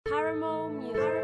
Paramore Music.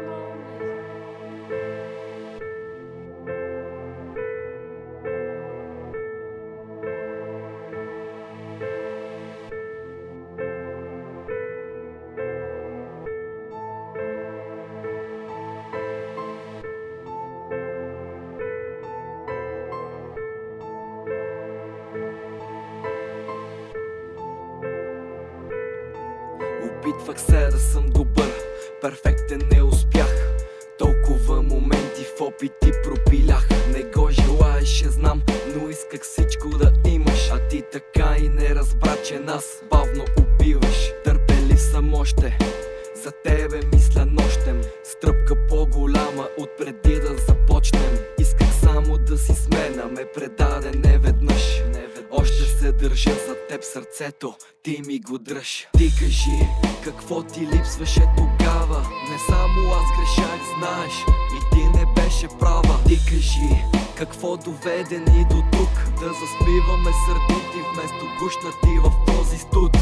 Опитвах се да съм добър, перфектен не успях. Толкова моменти в опити пропилях. Не го желаеше, знам, но исках всичко да имаш. А ти така и не разбра, че нас бавно убиваш. Търпелив съм още, за тебе мисля нощем. Стръпка по-голяма от преди да започнем. Исках само да си с мен, а ме предаде неведнъж. Още се държа за теб сърцето, ти ми го дръж. Ти кажи, какво ти липсваше тогава? Не само аз грешах, знаеш, и ти не беше права. Ти кажи, какво доведе ни до тук? Да заспиваме сърдити вместо гушнати в този студ.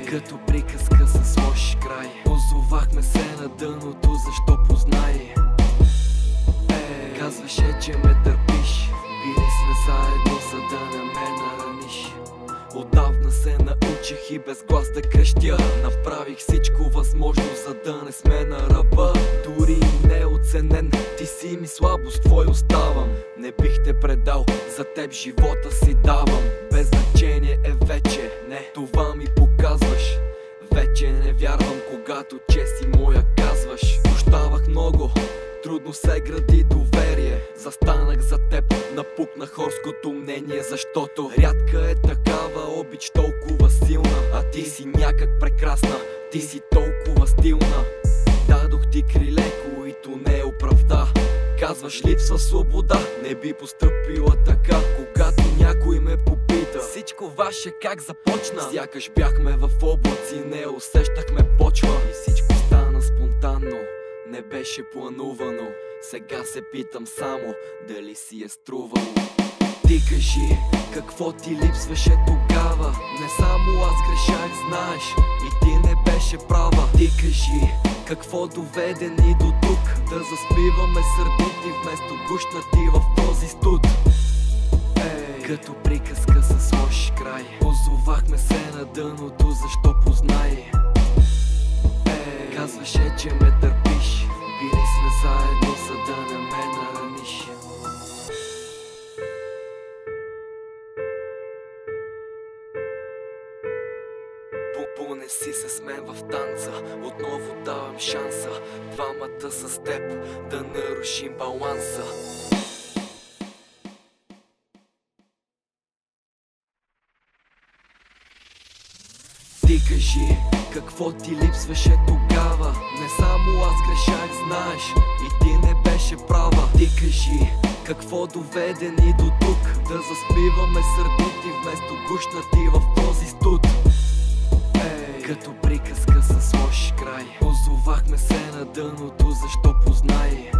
Като приказка с лош край, озовахме се на дъното, защо познай. Казваше, че ме търпиш, били сме заедно, за да не ме нараниш. Отдавна се научих и без глас да крещя. Направих всичко възможно, за да не сме на ръба. Дори и неоценен, ти си ми слабост, твой оставам. Не бих те предал, за теб живота си давам. Без значение е вече, не, това ми показваш. Вече не вярвам, когато че си моя казваш. Прощавах много, трудно се гради доверие. Застанах за теб, напукнах хорското мнение, защото рядка е такава обич, толкова силна. А ти си някак прекрасна, ти си толкова стилна. Дадох ти криле, които не оправда. Казваш, липсва свобода, не би постъпила така. Когато някой ме попита, всичко ваше как започна? Сякаш бяхме в облаци, не усещахме почва. И всичко стана спонтанно, не беше планувано. Сега се питам само, дали си е струвало. Ти кажи, какво ти липсваше тогава? Не само аз грешах, знаеш, и ти не беше права. Ти кажи, какво доведе ни до тук? Да заспиваме сърдити вместо гушнати в този студ. Като приказка с лош край, озовахме се на дъното, защо познай. Казваше, че ме търпиш, били сме заедно, за да не ме нараниш. Понеси се с мен в танца, отново давам шанса. Двамата с теб да нарушим баланса. Ти кажи, какво ти липсваше тогава? Не само аз грешах, знаеш, и ти не беше права. Ти кажи, какво доведе ни до тук? Да заспиваме сърдити вместо гушнати в този студ. Като приказка с лош край, озовахме се на дъното, защо познай.